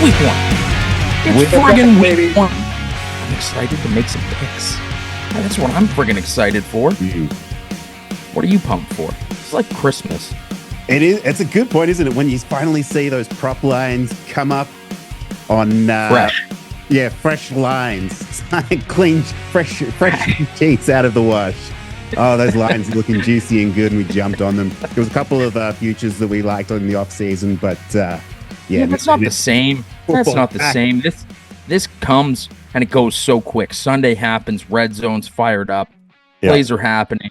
week one. It's friggin' week one. I'm excited to make some picks. That's what I'm friggin' excited for. What are you pumped for? It's like Christmas. It is. It's a good point, isn't it? When you finally see those prop lines come up on Fresh. Yeah, fresh lines. It's like clean, fresh sheets out of the wash. Oh, those lines are looking juicy and good, and we jumped on them. There was a couple of futures that we liked in the off season, but yeah, that's not the same. That's not the same. This comes and it goes so quick. Sunday happens, red zone's fired up, plays are happening,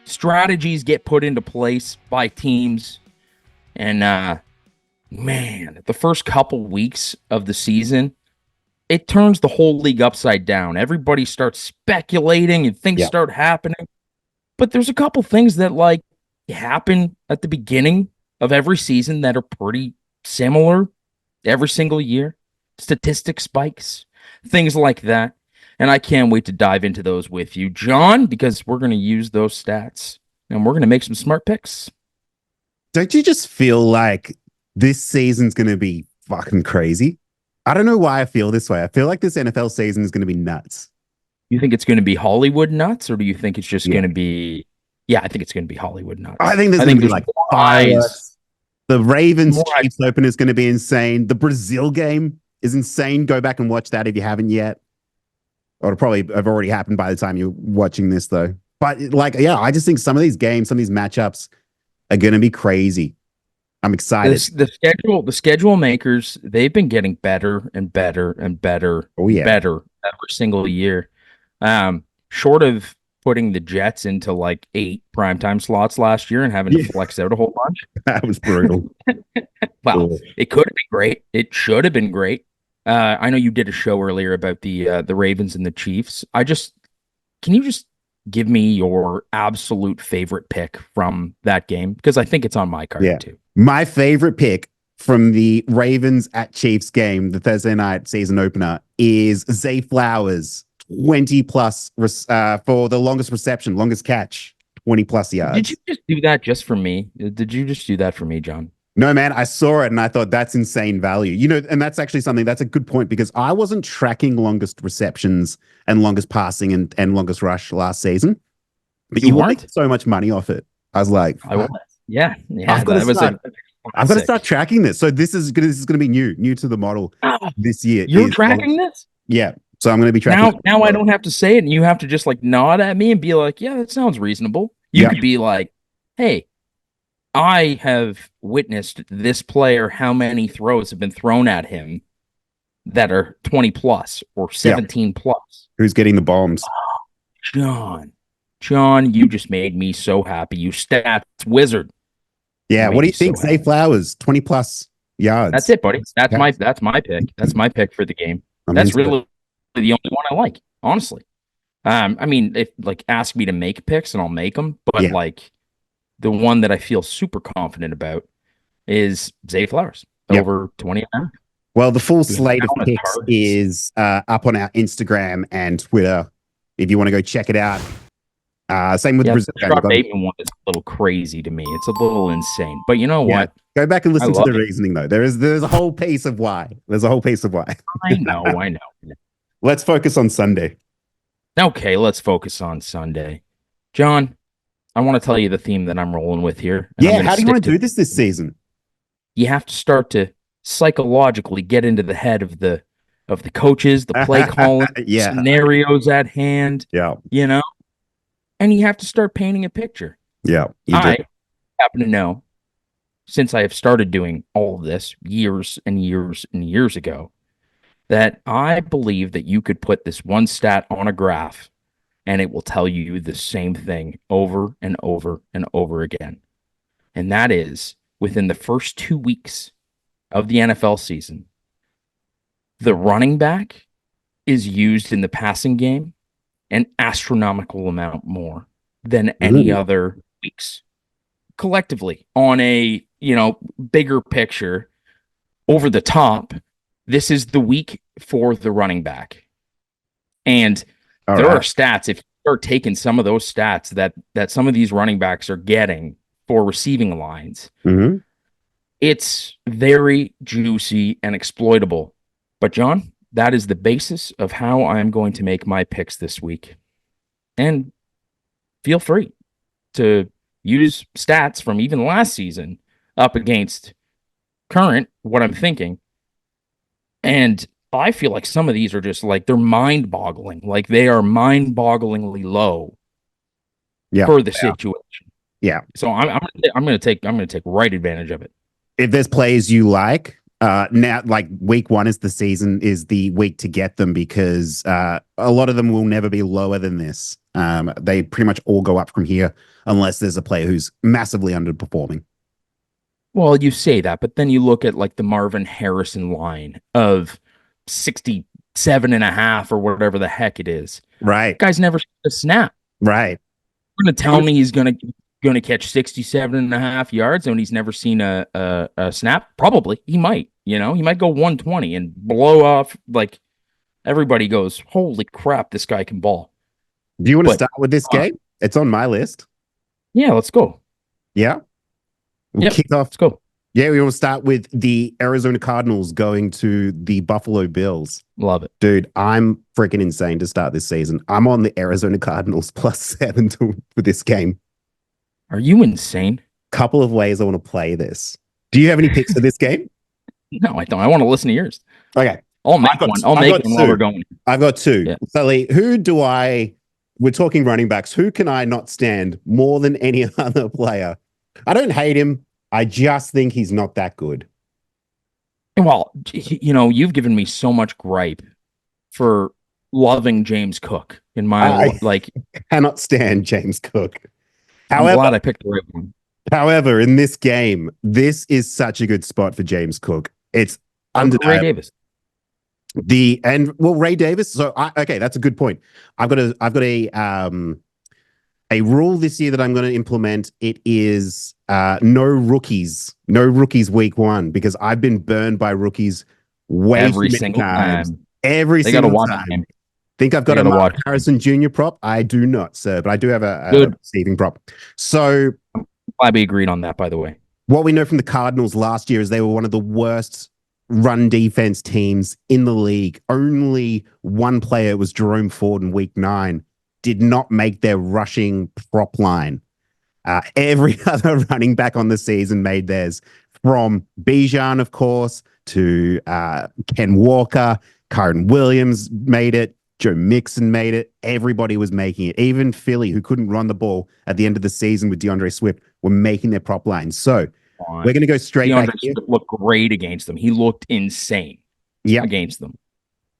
strategies get put into place by teams, and man, the first couple weeks of the season, it turns the whole league upside down. Everybody starts speculating and things start happening. But there's a couple things that like happen at the beginning of every season that are pretty similar every single year. Statistic spikes, things like that. And I can't wait to dive into those with you, John, because we're going to use those stats and we're going to make some smart picks. Don't you just feel like this season's going to be fucking crazy? I don't know why I feel this way. I feel like this NFL season is going to be nuts. You think it's going to be Hollywood nuts, or do you think it's just going to be... Yeah, I think it's going to be Hollywood nuts. I think there's going to be like fireworks. The Ravens-Chiefs Open is going to be insane. The Brazil game is insane. Go back and watch that if you haven't yet. Or it'll probably have already happened by the time you're watching this, though. But like, yeah, I just think some of these games, some of these matchups are going to be crazy. I'm excited. The schedule makers, they've been getting better and better and better. Better every single year. Short of putting the Jets into like 8 primetime slots last year and having to flex out a whole bunch. That was brutal. Well, it could have been great. It should have been great. I know you did a show earlier about the Ravens and the Chiefs. Can you just give me your absolute favorite pick from that game? Because I think it's on my card too. My favorite pick from the Ravens at Chiefs game, the Thursday night season opener, is Zay Flowers, 20 plus for the longest reception, longest catch, 20 plus yards. Did you just do that just for me? Did you just do that for me, John? No, man, I saw it and I thought that's insane value. You know, and that's actually something that's a good point because I wasn't tracking longest receptions and longest passing and longest rush last season. But you want so much money off it. I was like, yeah. I've got to start tracking this. So this is going to be new to the model this year. You're tracking this? Yeah. So I'm going to be tracking. Now I don't have to say it, and you have to just like nod at me and be like, "Yeah, that sounds reasonable." You could be like, "Hey, I have witnessed this player. How many throws have been thrown at him that are 20 plus or 17 plus? Who's getting the bombs?" John, you just made me so happy. You stats wizard. Yeah. What do you think? Zay Flowers, 20 plus yards. That's it, buddy. That's my pick. That's my pick for the game. That's really the only one I like, honestly. I mean, if like ask me to make picks and I'll make them, but like the one that I feel super confident about is Zay Flowers over 20 and a half. Well, the full slate of picks is up on our Instagram and Twitter if you want to go check it out. Same with the Brazil. The Bateman one is a little crazy to me. It's a little insane. But you know what? Go back and listen to the reasoning, though. There's a whole piece of why. There's a whole piece of why. I know. Let's focus on Sunday. Okay, let's focus on Sunday. John, I want to tell you the theme that I'm rolling with here. Yeah, how do you want to do this season? You have to start to psychologically get into the head of the coaches, the play calling, scenarios at hand. Yeah. You know? And you have to start painting a picture. Yeah. I happen to know, since I have started doing all of this years and years and years ago, that I believe that you could put this one stat on a graph and it will tell you the same thing over and over and over again. And that is, within the first 2 weeks of the NFL season, the running back is used in the passing game an astronomical amount more than any other weeks collectively on a, bigger picture over the top. This is the week for the running back. And there are stats. If you start taking some of those stats that some of these running backs are getting for receiving lines, It's very juicy and exploitable. But John, that is the basis of how I'm going to make my picks this week. And feel free to use stats from even last season up against current, what I'm thinking. And I feel like some of these are just like they're mind-boggling. Like they are mind-bogglingly low for the situation. Yeah. So I'm gonna take right advantage of it. If there's players you like, now like week 1 is the week to get them because a lot of them will never be lower than this. They pretty much all go up from here unless there's a player who's massively underperforming. Well, you say that, but then you look at like the Marvin Harrison line of 67.5 or whatever the heck it is. Right. Guy's never seen a snap. Right. You're going to tell me he's going to catch 67.5 yards and he's never seen a snap? Probably. He might, he might go 120 and blow off. Like everybody goes, holy crap, this guy can ball. Do you want to start with this game? It's on my list. Yeah, let's go. Yeah. We'll kick off. Let's go. Yeah, we will start with the Arizona Cardinals going to the Buffalo Bills. Love it. Dude, I'm freaking insane to start this season. I'm on the Arizona Cardinals +7 for this game. Are you insane? Couple of ways I want to play this. Do you have any picks for this game? No, I don't. I want to listen to yours. Okay. I'll make one while we're going. I've got 2. Yeah. Sully, we're talking running backs. Who can I not stand more than any other player? I don't hate him. I just think he's not that good. Well, you've given me so much gripe for loving James Cook in my cannot stand James Cook. I'm glad I picked the right one. However, in this game, this is such a good spot for James Cook. It's undeniable. Ray Davis. Ray Davis. So okay, that's a good point. I've got a rule this year that I'm going to implement. It is no rookies week 1 because I've been burned by rookies every single time. Every single time. Think I've got a Mark Harrison Jr. prop? I do not, sir, but I do have a receiving prop. So I'm glad we agreed on that, by the way. What we know from the Cardinals last year is they were one of the worst run defense teams in the league. Only one player was Jerome Ford in week 9. Did not make their rushing prop line. Every other running back on the season made theirs, from Bijan, of course, to Ken Walker. Kyren Williams made it. Joe Mixon made it. Everybody was making it. Even Philly, who couldn't run the ball at the end of the season with DeAndre Swift, were making their prop lines. So we're going to go straight back here. DeAndre looked great against them. He looked insane against them.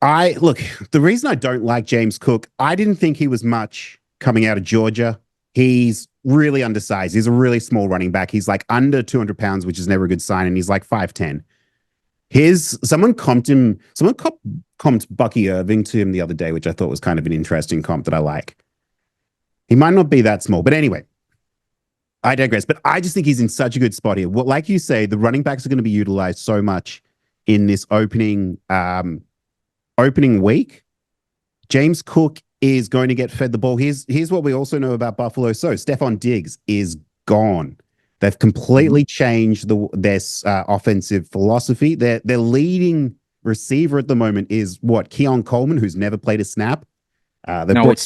The reason I don't like James Cook, I didn't think he was much coming out of Georgia. He's really undersized. He's a really small running back. He's like under 200 pounds, which is never a good sign. And he's like 5'10". Someone comped Bucky Irving to him the other day, which I thought was kind of an interesting comp that I like. He might not be that small, but anyway, I digress. But I just think he's in such a good spot here. Well, like you say, the running backs are going to be utilized so much in this opening week. James Cook is going to get fed the ball. Here's what we also know about Buffalo. So Stephon Diggs is gone. They've completely changed their offensive philosophy. Their leading receiver at the moment is Keon Coleman, who's never played a snap. It would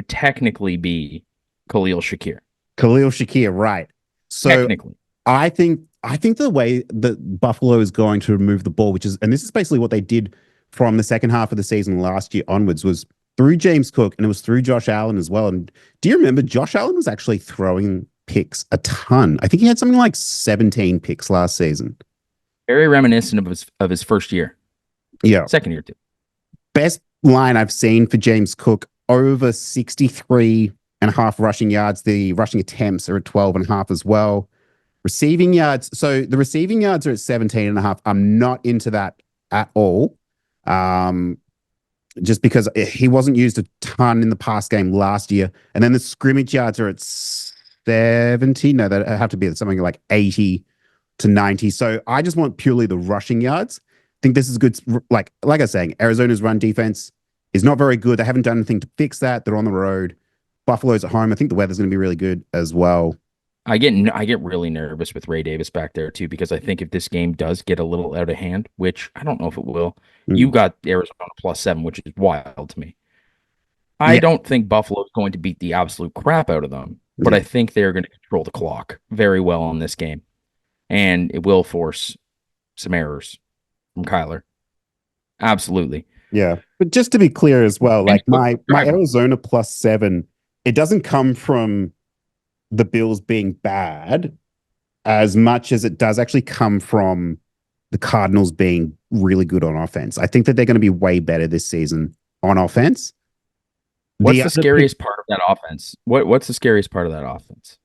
technically be Khalil Shakir. Khalil Shakir, right? So technically, I think the way that Buffalo is going to remove the ball, and this is basically what they did from the second half of the season last year onwards, was through James Cook, and it was through Josh Allen as well. And do you remember Josh Allen was actually throwing picks a ton? I think he had something like 17 picks last season. Very reminiscent of his first year. Yeah. Second year too. Best line I've seen for James Cook, over 63.5 rushing yards. The rushing attempts are at 12.5 as well. Receiving yards. So the receiving yards are at 17.5. I'm not into that at all. Just because he wasn't used a ton in the pass game last year. And then the scrimmage yards are at 70. No, that have to be something like 80 to 90. So I just want purely the rushing yards. I think this is good. Like I was saying, Arizona's run defense is not very good. They haven't done anything to fix that. They're on the road. Buffalo's at home. I think the weather's going to be really good as well. I get really nervous with Ray Davis back there too, because I think if this game does get a little out of hand, which I don't know if it will, you got Arizona +7, which is wild to me. I Yeah. don't think Buffalo is going to beat the absolute crap out of them, but I think they're going to control the clock very well in this game, and it will force some errors from Kyler. Absolutely. Yeah. But just to be clear as well, like my Arizona +7, it doesn't come from the Bills being bad as much as it does actually come from the Cardinals being really good on offense. I think that they're going to be way better this season on offense. What's the scariest part of that offense? What's the scariest part of that offense?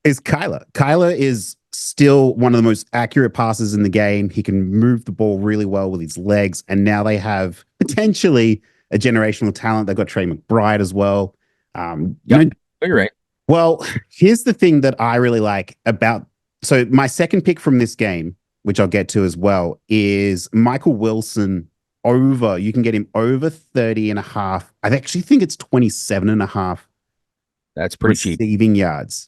Is Kyler. Kyler is still one of the most accurate passes in the game. He can move the ball really well with his legs. And now they have potentially a generational talent. They've got Trey McBride as well. You're right. Well, here's the thing that I really like about. So my second pick from this game, which I'll get to as well, is Michael Wilson over. You can get him over 30.5. I actually think it's 27.5. That's pretty cheap. Receiving yards.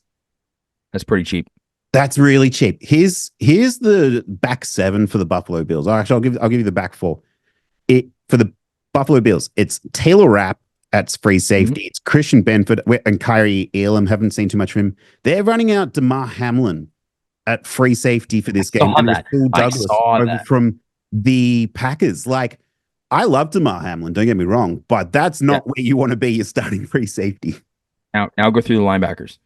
That's pretty cheap. That's really cheap. Here's the back 7 for the Buffalo Bills. Actually, I'll give you the back 4. For the Buffalo Bills, it's Taylor Rapp at free safety. It's Christian Benford and Kyrie Elam. Haven't seen too much from him. They're running out DeMar Hamlin at free safety for this game. And Phil Douglas over from the Packers. Like, I love DeMar Hamlin, don't get me wrong, but that's not where you want to be. You're starting free safety. Now go through the linebackers.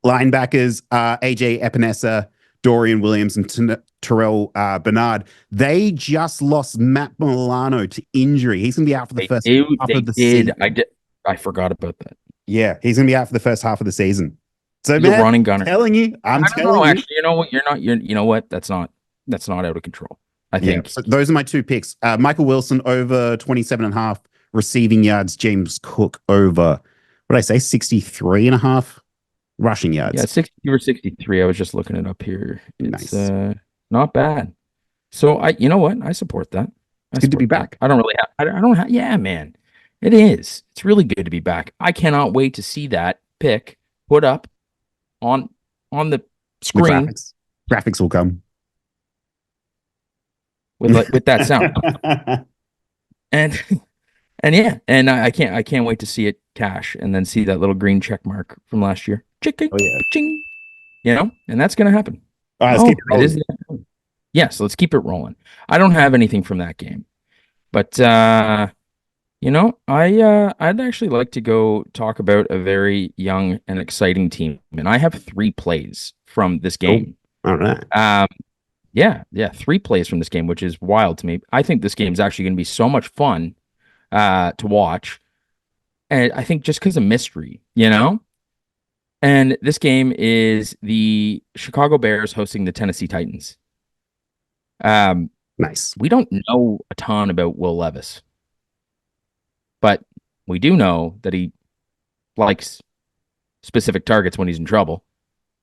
Linebackers, AJ Epinesa, Dorian Williams, and Terrell Bernard. They just lost Matt Milano to injury. He's going to be out for the first half of the season. I forgot about that. Yeah, he's going to be out for the first half of the season. So, you're running gunner. I'm telling you. Actually, you know what? You know what? That's not out of control. I think. So those are my two picks. Michael Wilson over 27.5 receiving yards. James Cook over, what did I say, 63.5 rushing yards. Yeah, 60 or 63. I was just looking it up here. It's nice. Not bad. So you know what? I support that. It's good to be back. I don't have. Yeah, man, it is. It's really good to be back. I cannot wait to see that pick put up on the screen. Graphics will come with that sound. And yeah, and I can't wait to see it cash and then see that little green check mark from last year. Ching, ching, and that's gonna happen. All right, let's keep it rolling. Yes, let's keep it rolling. I don't have anything from that game, but I'd actually like to go talk about a very young and exciting team, and I have 3 plays from this game. All right. Yeah, 3 plays from this game, which is wild to me. I think this game is actually going to be so much fun to watch, and I think just because of mystery, And this game is the Chicago Bears hosting the Tennessee Titans. Nice. We don't know a ton about Will Levis, but we do know that he likes specific targets when he's in trouble.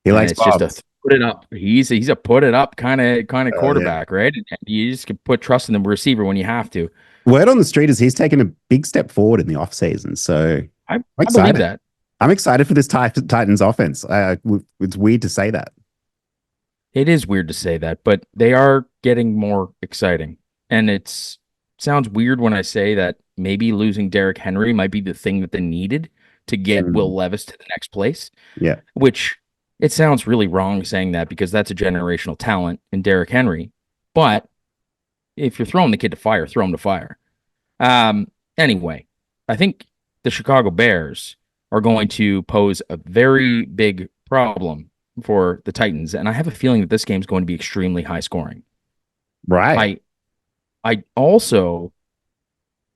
He likes just a put it up. He's a put it up kind of quarterback, right? You just can put trust in the receiver when you have to. Word on the street is he's taken a big step forward in the offseason. So I believe that. I'm excited for this Titans offense. It's weird to say that. It is weird to say that, but they are getting more exciting. And it sounds weird when I say that maybe losing Derrick Henry might be the thing that they needed to get Will Levis to the next place. Yeah. Which it sounds really wrong saying that because that's a generational talent in Derrick Henry. But if you're throwing the kid to fire, throw him to fire. Anyway, I think the Chicago Bears are going to pose a very big problem for the Titans, and I have a feeling that this game is going to be extremely high scoring. Right. I also,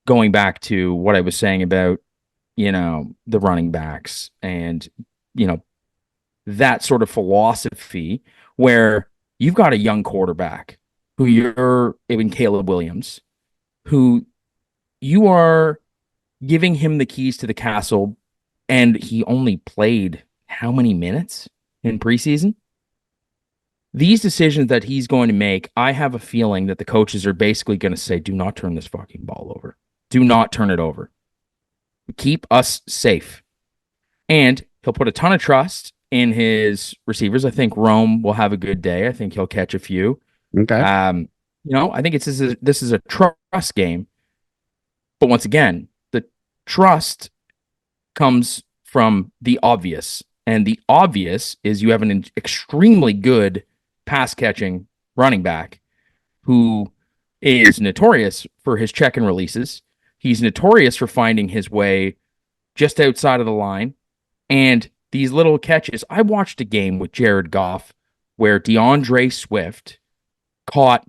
going back to what I was saying about, the running backs and, that sort of philosophy where you've got a young quarterback who you're in Caleb Williams, who you are giving him the keys to the castle, and he only played how many minutes in preseason? These decisions that he's going to make, I have a feeling that the coaches are basically going to say, do not turn this fucking ball over. Do not turn it over. Keep us safe. And he'll put a ton of trust in his receivers. I think Rome will have a good day. I think he'll catch a few. Okay. I think this is a trust game. But once again, the trust comes from the obvious. And the obvious is you have an extremely good pass catching running back who is notorious for his check and releases. He's notorious for finding his way just outside of the line. And these little catches. I watched a game with Jared Goff where DeAndre Swift caught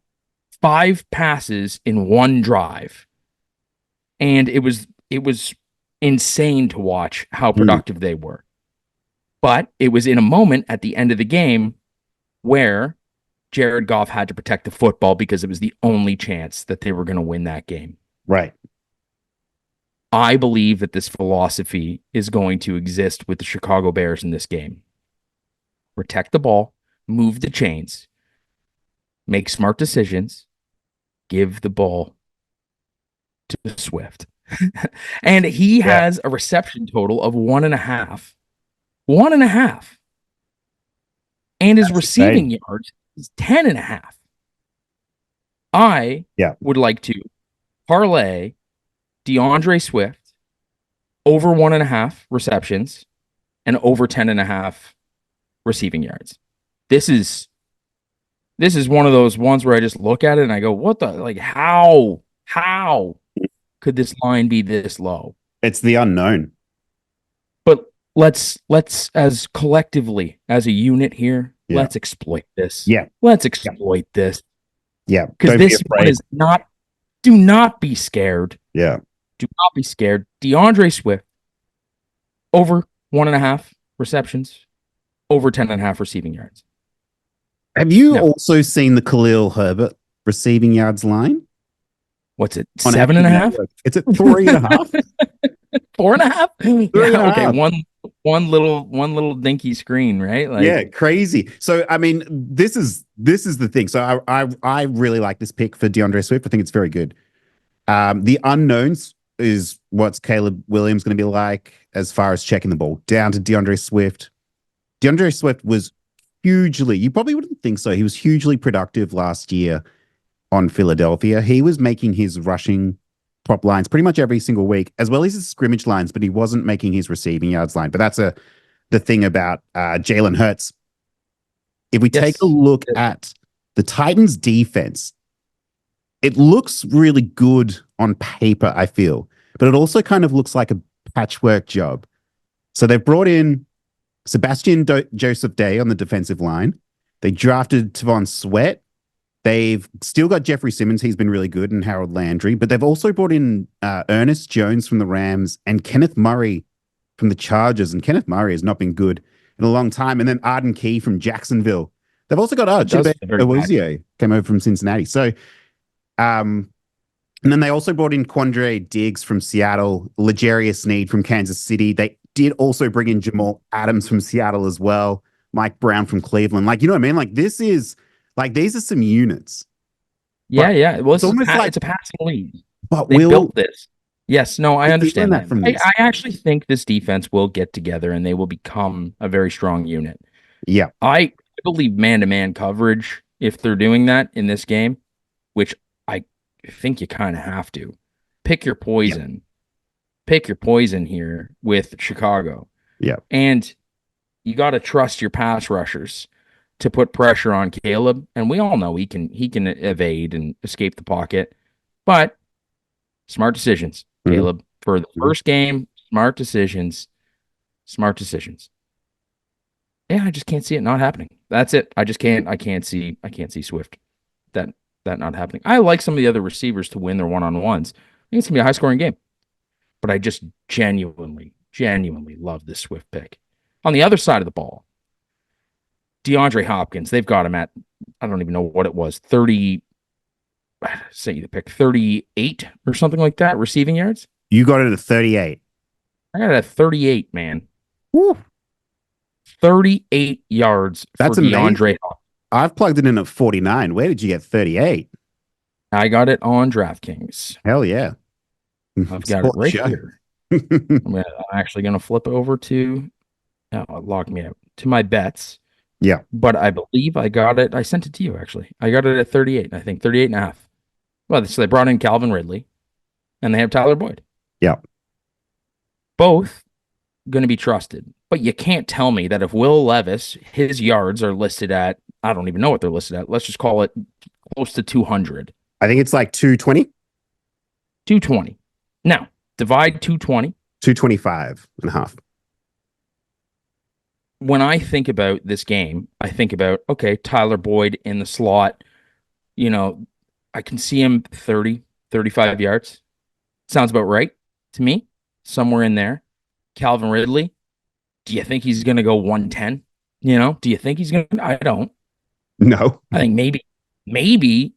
5 passes in one drive. And it was insane to watch how productive they were. But it was in a moment at the end of the game where Jared Goff had to protect the football because it was the only chance that they were going to win that game. Right. I believe that this philosophy is going to exist with the Chicago Bears in this game. Protect the ball, move the chains, make smart decisions, give the ball to Swift. And he has a reception total of 1.5. 1.5. And his receiving yards is 10.5. I would like to parlay DeAndre Swift over 1.5 receptions and over 10.5 receiving yards. This is one of those ones where I just look at it and I go, what the, like, how could this line be this low? It's the unknown. But let's as collectively as a unit here, let's exploit this. Yeah. Let's exploit this. Yeah. Because this one is not, do not be scared. Yeah. Do not be scared. DeAndre Swift, over 1.5 receptions, over 10.5 receiving yards. Have you also seen the Khalil Herbert receiving yards line? What's it? 7.5? It's at 3.5. 4.5? Yeah, okay. One little dinky screen, right? Like, crazy. So I mean, this is the thing. So I really like this pick for DeAndre Swift. I think it's very good. The unknowns is what's Caleb Williams going to be like as far as checking the ball down to DeAndre Swift. DeAndre Swift was hugely, you probably wouldn't think so, he was hugely productive last year on Philadelphia. He was making his rushing top lines pretty much every single week, as well as his scrimmage lines, but he wasn't making his receiving yards line. But that's the thing about Jalen Hurts. If we take a look at the Titans defense, it looks really good on paper, I feel, but it also kind of looks like a patchwork job. So they've brought in Sebastian Joseph Day on the defensive line. They drafted Tavon Sweat. They've still got Jeffrey Simmons. He's been really good, and Harold Landry. But they've also brought in Ernest Jones from the Rams and Kenneth Murray from the Chargers. And Kenneth Murray has not been good in a long time. And then Arden Key from Jacksonville. They've also got Owozie came over from Cincinnati. So, and then they also brought in Quandre Diggs from Seattle, L'Jarius Sneed from Kansas City. They did also bring in Jamal Adams from Seattle as well, Mike Brown from Cleveland. Like, you know what I mean? Like, this is, like, these are some units. Yeah. Well, it's a passing league. But they built this. Yes, no, I understand that. I actually think this defense will get together and they will become a very strong unit. Yeah. I believe man-to-man coverage, if they're doing that in this game, which I think you kind of have to. Pick your poison. Yeah. Pick your poison here with Chicago. Yeah. And you got to trust your pass rushers to put pressure on Caleb. And we all know he can evade and escape the pocket. But smart decisions, Caleb. For the first game, smart decisions. Yeah, I just can't see it not happening. That's it. I can't see Swift that not happening. I like some of the other receivers to win their one-on-ones. I think it's gonna be a high-scoring game. But I just genuinely love this Swift pick. On the other side of the ball, DeAndre Hopkins, they've got him at, I don't even know what it was, 30, say the pick, 38 or something like that, receiving yards? You got it at 38. I got it at 38, man. Woo. 38 yards That's for DeAndre Hopkins. I've plugged it in at 49. Where did you get 38? I got it on DraftKings. Hell yeah. I've got it right here. I'm actually going to flip over to logged me out to my bets. Yeah. But I believe I got it. I sent it to you, actually. I got it at 38, I think 38 and a half. Well, so they brought in Calvin Ridley and they have Tyler Boyd. Yeah. Both going to be trusted. But you can't tell me that if Will Levis, his yards are listed at, I don't even know what they're listed at. Let's just call it close to 200. I think it's like 220. 220. Now, divide 220. 225 and a half. When I think about this game, I think about, okay, Tyler Boyd in the slot. You know, I can see him 30, 35 yards. Sounds about right to me. Somewhere in there. Calvin Ridley, do you think he's going to go 110? You know, do you think he's going to? I don't. No. I think maybe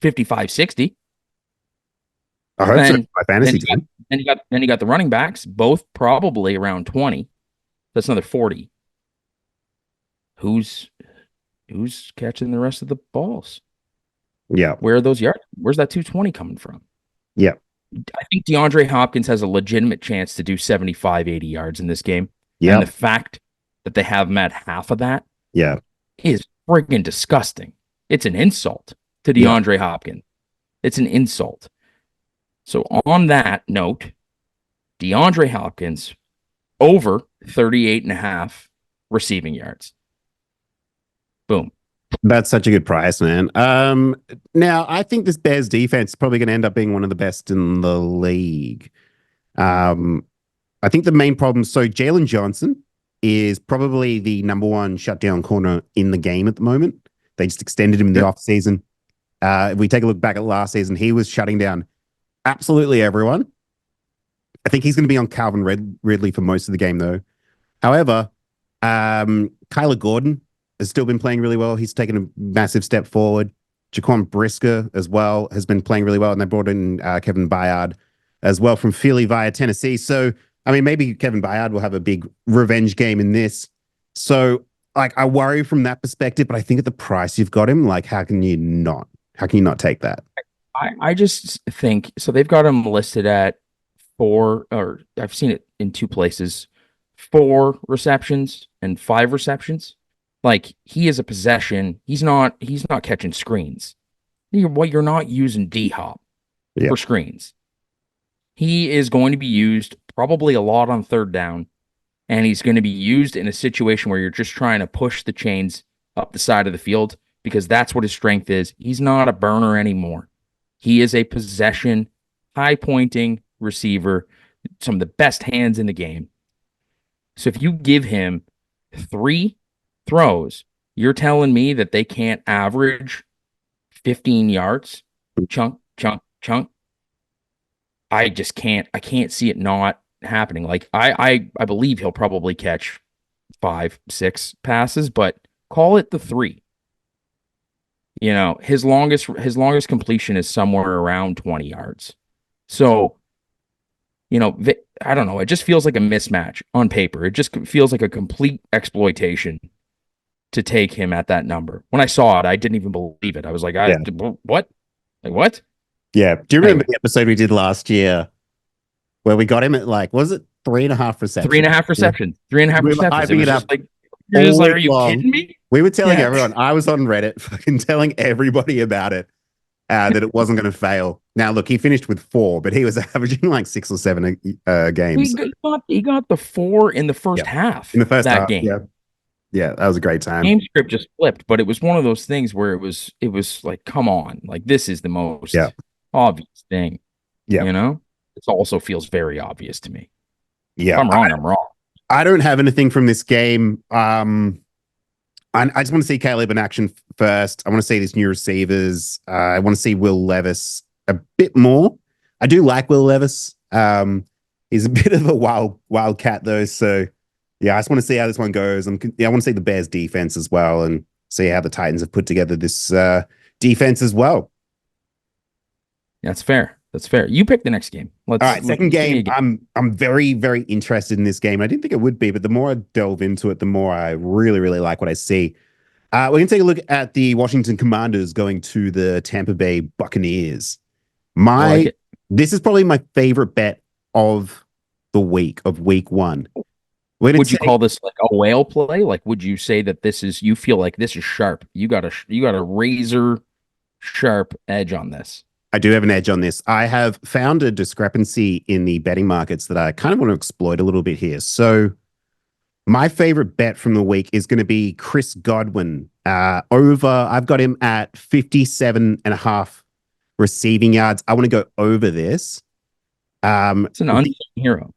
55, 60. I hope so. My fantasy team. Then you got the running backs, both probably around 20. That's another 40. Who's catching the rest of the balls? Yeah. Where are those yards? Where's that 220 coming from? Yeah. I think DeAndre Hopkins has a legitimate chance to do 75, 80 yards in this game. Yeah. And the fact that they have him at half of that is friggin' disgusting. It's an insult to DeAndre Hopkins. It's an insult. So on that note, DeAndre Hopkins over 38 and a half receiving yards. Boom. That's such a good price, man. Now I think this Bears defense is probably going to end up being one of the best in the league. I think the main problem, so Jalen Johnson is probably the number one shutdown corner in the game at the moment. They just extended him in the offseason. If we take a look back at last season, he was shutting down absolutely everyone. I think he's going to be on Calvin Ridley for most of the game, though. However, Kyler Gordon has still been playing really well. He's taken a massive step forward. Jaquan Brisker as well has been playing really well, and they brought in Kevin Byard as well from Philly via Tennessee. So, I mean, maybe Kevin Byard will have a big revenge game in this. So, like, I worry from that perspective, but I think at the price you've got him, like, how can you not take that? I just think, so they've got him listed at 4, or I've seen it in 2 places, 4 receptions and 5 receptions. Like, he is a possession. He's not catching screens. You're not using D-Hop for screens. He is going to be used probably a lot on 3rd down, and he's going to be used in a situation where you're just trying to push the chains up the side of the field, because that's what his strength is. He's not a burner anymore. He is a possession, high-pointing receiver, some of the best hands in the game. So if you give him 3 throws, you're telling me that they can't average 15 yards? Chunk. I just can't. I can't see it not happening. Like, I believe he'll probably catch 5, 6 passes, but call it the 3. You know, his longest completion is somewhere around 20 yards. So, you know, I don't know. It just feels like a mismatch on paper. It just feels like a complete exploitation to take him at that number. When I saw it, I didn't even believe it. I was like, what? Like, what? Yeah. Do you remember the episode we did last year where we got him at, like, was it 3.5 receptions? 3.5 receptions. 3.5 receptions. It was just like, you're just like, are you kidding me? We were telling everyone. I was on Reddit fucking telling everybody about it, that it wasn't going to fail. Now, look, he finished with 4, but he was averaging like 6 or 7 games. He got the 4 in the first half. In the first half, game. Yeah, that was a great time. Game script just flipped, but it was one of those things where it was like, come on, like, this is the most obvious thing. Yeah, you know, it also feels very obvious to me. Yeah, if I'm wrong, I'm wrong. I don't have anything from this game. I just want to see Caleb in action first. I want to see these new receivers. I want to see Will Levis a bit more. I do like Will Levis. He's a bit of a wild cat though. So yeah, I just want to see how this one goes. I want to see the Bears defense as well, and see how the Titans have put together this defense as well. That's fair. That's fair. You pick the next game. All right, second game. I'm very, very interested in this game. I didn't think it would be, but the more I delve into it, the more I really, really like what I see. We're going to take a look at the Washington Commanders going to the Tampa Bay Buccaneers. This is probably my favorite bet of the week, of week 1. Would you call this like a whale play? Like, would you say that you feel like this is sharp? You got a razor sharp edge on this. I do have an edge on this. I have found a discrepancy in the betting markets that I kind of want to exploit a little bit here. So my favorite bet from the week is going to be Chris Godwin. I've got him at 57.5 receiving yards. I want to go over this. It's an unsung hero.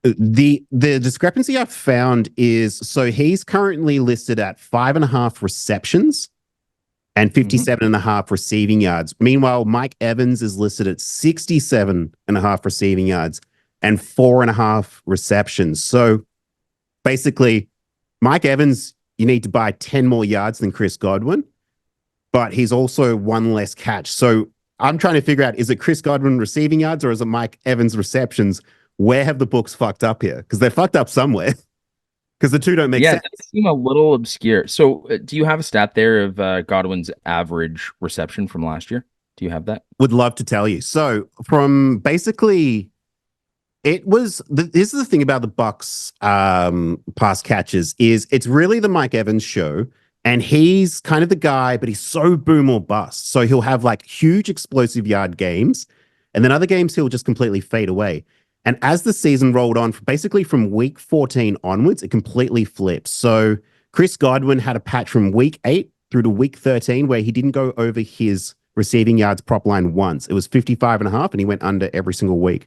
The discrepancy I've found is, so he's currently listed at 5.5 receptions and 57.5 receiving yards. Meanwhile, Mike Evans is listed at 67.5 receiving yards and 4.5 receptions. So basically, Mike Evans, you need to buy 10 more yards than Chris Godwin, but he's also one less catch. So I'm trying to figure out, is it Chris Godwin receiving yards or is it Mike Evans receptions? Where have the books fucked up here? Because they're fucked up somewhere. Because the two don't make sense. Yeah, they seem a little obscure. So do you have a stat there of Godwin's average reception from last year? Do you have that? Would love to tell you. So from basically, this is the thing about the Bucks pass catches is it's really the Mike Evans show. And he's kind of the guy, but he's so boom or bust. So he'll have like huge explosive yard games. And then other games he'll just completely fade away. And as the season rolled on, basically from week 14 onwards, it completely flips. So Chris Godwin had a patch from week 8 through to week 13 where he didn't go over his receiving yards prop line once. It was 55.5 and he went under every single week.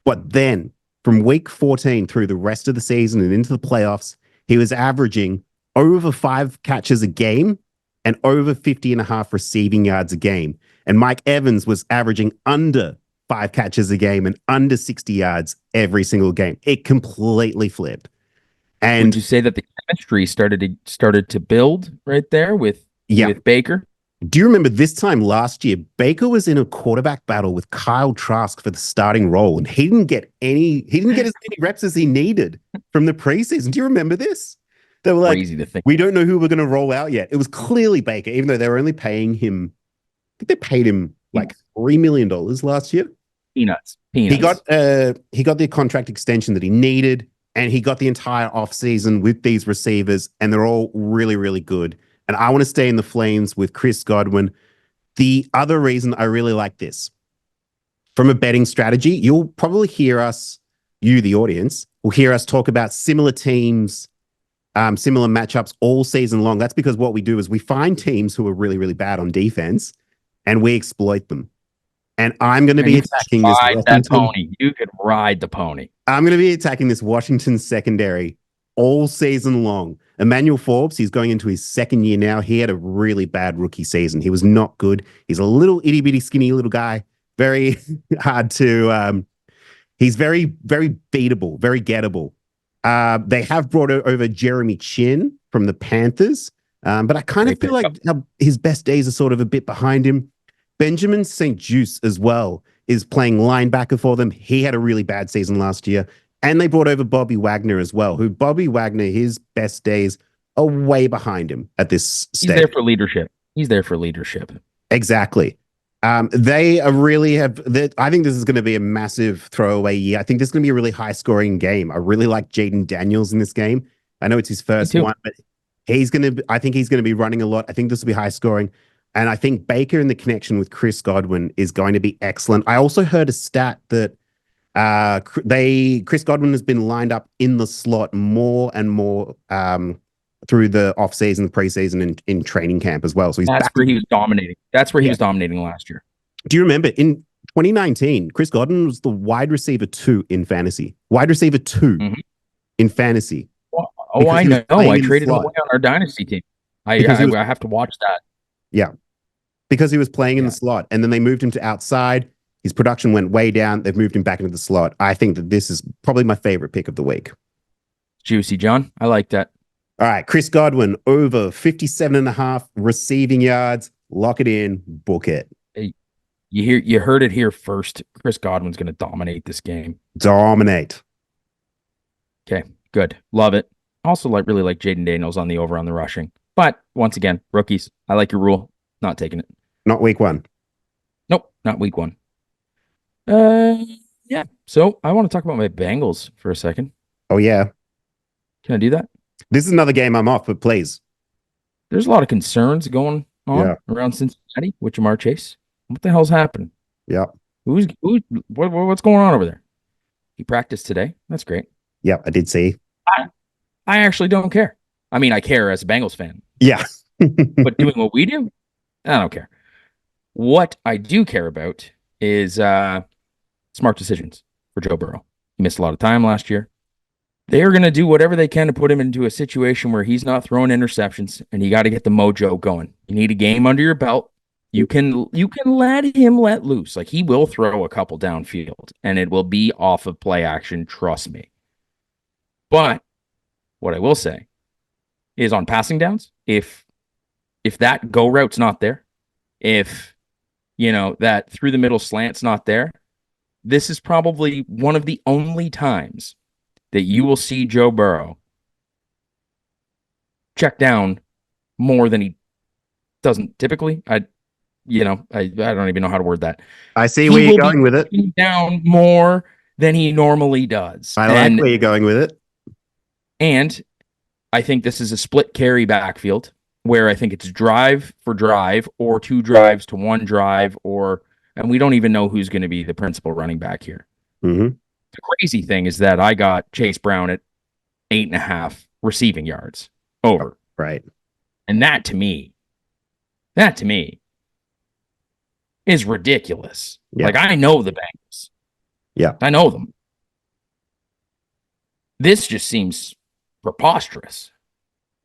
But then from week 14 through the rest of the season and into the playoffs, he was averaging over 5 catches a game and over 50.5 receiving yards a game. And Mike Evans was averaging under 5 catches a game and under 60 yards every single game. It completely flipped. And would you say that the chemistry started to build right there with Baker? Do you remember this time last year, Baker was in a quarterback battle with Kyle Trask for the starting role, and he didn't get as many reps as he needed from the preseason. Do you remember this? They were like, crazy to think. We don't know who we're going to roll out yet. It was clearly Baker, even though they were only paying him, I think they paid him like $3 million last year. Peanuts. He got the contract extension that he needed, and he got the entire offseason with these receivers, and they're all really, really good. And I want to stay in the flames with Chris Godwin. The other reason I really like this, from a betting strategy, you'll probably hear us, you, the audience, will hear us talk about similar teams, similar matchups all season long. That's because what we do is we find teams who are really, really bad on defense, and we exploit them. And I'm going to be attacking this Washington pony. You could ride the pony. I'm going to be attacking this Washington secondary all season long. Emmanuel Forbes, he's going into his second year now. He had a really bad rookie season. He was not good. He's a little itty bitty skinny little guy. Very hard to. He's very, very beatable, very gettable. They have brought over Jeremy Chin from the Panthers, but I kind of feel like his best days are sort of a bit behind him. Benjamin St. Juste as well is playing linebacker for them. He had a really bad season last year. And they brought over Bobby Wagner as well, who Bobby Wagner, his best days are way behind him at this stage. He's there for leadership. Exactly. They are really I think this is going to be a massive throwaway year. I think this is going to be a really high scoring game. I really like Jaden Daniels in this game. I know it's his first one, but I think he's going to be running a lot. I think this will be high scoring. And I think Baker in the connection with Chris Godwin is going to be excellent. I also heard a stat that Chris Godwin has been lined up in the slot more and more through the offseason, preseason, and in training camp as well. So that's where he was dominating. That's where he was dominating last year. Do you remember in 2019, Chris Godwin was the wide receiver 2 in fantasy. Wide receiver 2 in fantasy. Oh, I know. I traded him away on our dynasty team. I have to watch that. Yeah, because he was playing in the slot, and then they moved him to outside. His production went way down. They've moved him back into the slot. I think that this is probably my favorite pick of the week. Juicy, John. I like that. All right, Chris Godwin over 57.5 receiving yards. Lock it in. Book it. Hey, you heard it here first. Chris Godwin's going to dominate this game. Dominate. Okay, good. Love it. Also really like Jaden Daniels on the over on the rushing. But once again, rookies. I like your rule. Not taking it. Not week 1. Nope, not week 1. Yeah. So I want to talk about my Bengals for a second. Oh, yeah. Can I do that? This is another game I'm off, but please. There's a lot of concerns going on around Cincinnati with Jamar Chase. What the hell's happening? Yeah. What's going on over there? He practiced today. That's great. Yeah, I did see. I actually don't care. I mean, I care as a Bengals fan. Yeah. But doing what we do, I don't care. What I do care about is smart decisions for Joe Burrow. He missed a lot of time last year. They're going to do whatever they can to put him into a situation where he's not throwing interceptions, and you got to get the mojo going. You need a game under your belt. You can let him let loose. Like, he will throw a couple downfield, and it will be off of play action. Trust me. But what I will say is on passing downs, if that go route's not there, if that through the middle slant's not there, this is probably one of the only times that you will see Joe Burrow check down more than he doesn't typically. I don't even know how to word that. I see where you're going with it. Down more than he normally does. I like where you're going with it. And I think this is a split carry backfield where I think it's drive for drive or 2 drives to 1 drive, and we don't even know who's going to be the principal running back here. Mm-hmm. The crazy thing is that I got Chase Brown at 8.5 receiving yards over. Right. And that to me is ridiculous. Yeah. Like, I know the Bengals. Yeah. I know them. This just seems preposterous.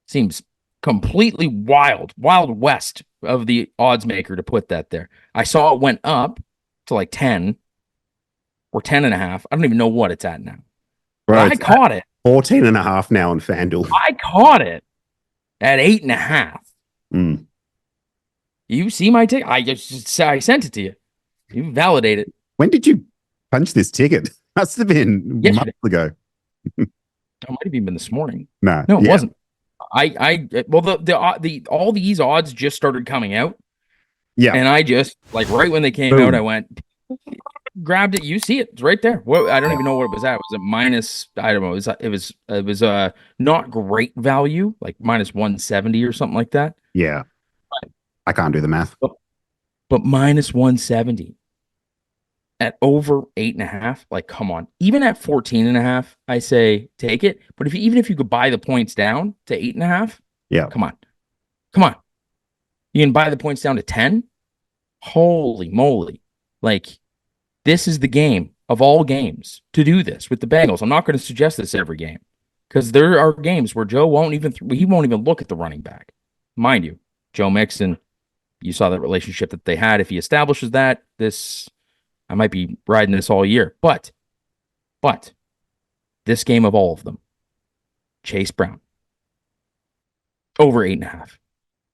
Seems completely wild west of the odds maker to put that there. I saw it went up to like 10 or 10.5. I don't even know what it's at now. Right, I caught it 14.5 now on FanDuel. I caught it at 8.5. Mm. You see my ticket? I sent it to you. You validate it. When did you punch this ticket? Must have been months ago. It might have even been this morning. No, it wasn't. All these odds just started coming out. Yeah. And I just, like, right when they came out, I went, grabbed it. You see it. It's right there. Well, I don't even know what it was at. Was it minus, I don't know. It was not great value, like minus 170 or something like that. Yeah. I can't do the math. But minus 170 at over 8.5, like, come on. Even at 14.5, I say take it. But even if you could buy the points down to 8.5, yeah, come on. You can buy the points down to 10. Holy moly. Like, this is the game of all games to do this with the Bengals. I'm not going to suggest this every game because there are games where Joe won't even look at the running back. Mind you, Joe Mixon, you saw that relationship that they had. If he establishes that, I might be riding this all year. But this game of all of them, Chase Brown, over 8.5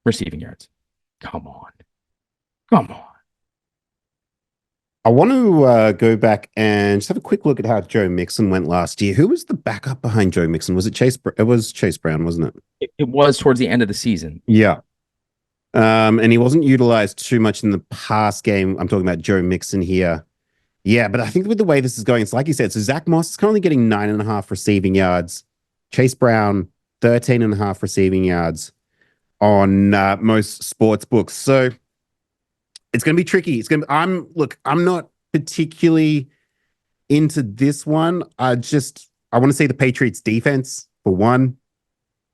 receiving yards. Come on. I want to go back and just have a quick look at how Joe Mixon went last year. Who was the backup behind Joe Mixon? Was it Chase? It was Chase Brown, wasn't it? It was towards the end of the season. Yeah. And he wasn't utilized too much in the past game. I'm talking about Joe Mixon here. Yeah, but I think with the way this is going, it's like you said, so Zach Moss is currently getting 9.5 receiving yards. Chase Brown, 13.5 receiving yards on most sports books. So it's going to be tricky. I'm not particularly into this one. I want to see the Patriots defense for one.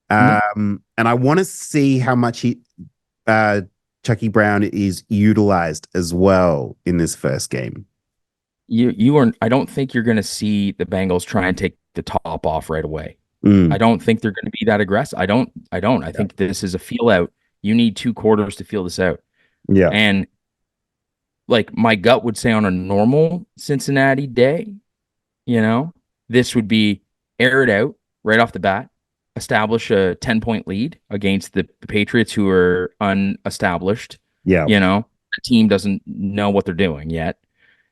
And I want to see how much Chucky Brown is utilized as well in this first game. I don't think you're going to see the Bengals try and take the top off right away. I don't think they're going to be that aggressive. I don't. I think this is a feel out. You need 2 quarters to feel this out. Yeah. And like my gut would say on a normal Cincinnati day, this would be air it out right off the bat, establish a 10-point lead against the Patriots who are unestablished. Yeah. The team doesn't know what they're doing yet.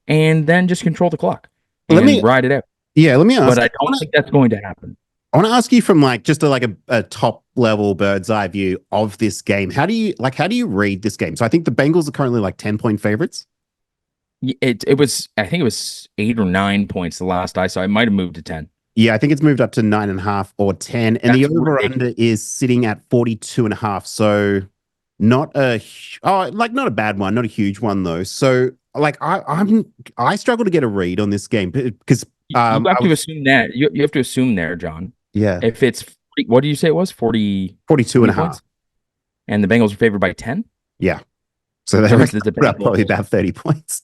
And then just control the clock and ride it out. Yeah, let me ask. But I don't think that's going to happen. I want to ask you from just a top level bird's eye view of this game. How do you read this game? So I think the Bengals are currently 10-point favorites. I think it was 8 or 9 points the last I saw. It might have moved to 10. Yeah, I think it's moved up to 9.5 or 10, and the over/under is sitting at 42.5. So not a not a bad one, not a huge one though. So like I struggle to get a read on this game because you have to assume that you have to assume there, John. Yeah. If it's what do you say it was 42.5 points, and the Bengals are favored by 10. Yeah, so they put up probably about 30 points.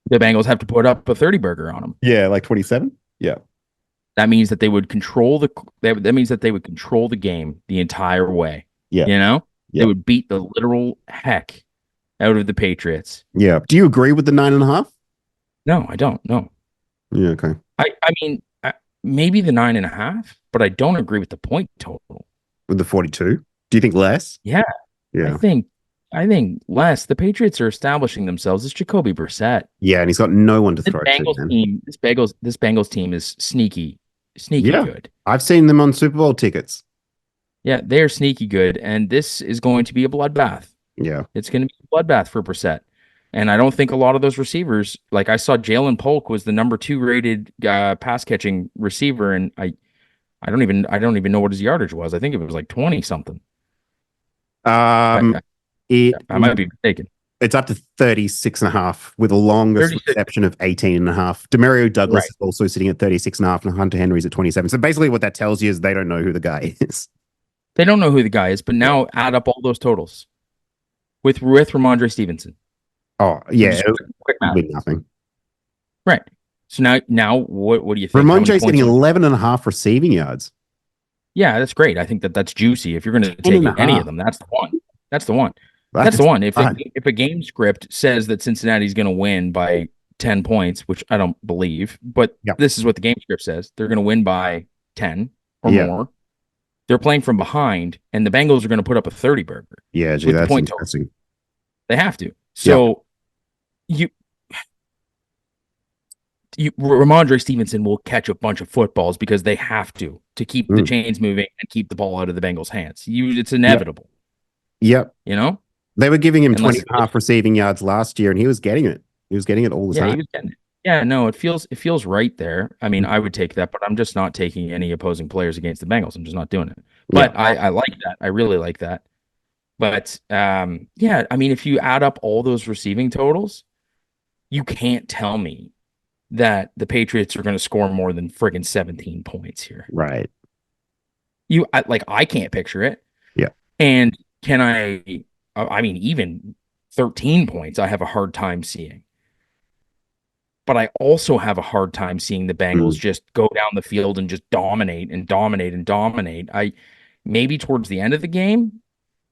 The Bengals have to put up a 30 burger on them. Yeah, like 27. Yeah. That means that they would control that means that they would control the game the entire way. Yeah. You know? Yeah. They would beat the literal heck out of the Patriots. Yeah. Do you agree with the 9.5? No, I don't. No. Yeah, okay. I mean, maybe the 9.5, but I don't agree with the point total. With the 42? Do you think less? Yeah. Yeah. I think less. The Patriots are establishing themselves as Jacoby Brissett. Yeah, and he's got no one to throw to. This Bengals team is sneaky good. I've seen them on Super Bowl tickets. Yeah, they're sneaky good, and this is going to be a bloodbath. Yeah. It's going to be a bloodbath for Brissett. And I don't think a lot of those receivers, like I saw Jalen Polk was the number 2 rated pass catching receiver, and I don't even know what his yardage was. I think it was like 20 something. I might be mistaken. It's up to 36.5 with a longest reception of 18.5. Demario Douglas is also sitting at 36.5 and Hunter Henry's at 27. So basically what that tells you is they don't know who the guy is. They don't know who the guy is, but now add up all those totals with Ramondre Stevenson. Oh, yeah. Quick math. Nothing. Right. So now what do you think? Ramondre's getting 11.5 receiving yards. Yeah, that's great. I think that's juicy. If you're going to take any of them, that's the one. That's the one. That's the one. If a game script says that Cincinnati's going to win by 10 points, which I don't believe, but this is what the game script says. They're going to win by 10 or more. They're playing from behind, and the Bengals are going to put up a 30 burger. Yeah, gee, that's interesting. They have to. So Ramondre Stevenson will catch a bunch of footballs because they have to keep the chains moving and keep the ball out of the Bengals' hands. It's inevitable. Yep. You know? They were giving him 20.5 receiving yards last year, and he was getting it. He was getting it all the time. He was getting it. Yeah, no, it feels right there. I mean, I would take that, but I'm just not taking any opposing players against the Bengals. I'm just not doing it. But I like that. I really like that. But I mean, if you add up all those receiving totals, you can't tell me that the Patriots are going to score more than friggin' 17 points here. Right. I can't picture it. Yeah. And can I mean, even 13 points, I have a hard time seeing. But I also have a hard time seeing the Bengals just go down the field and just dominate. Maybe towards the end of the game,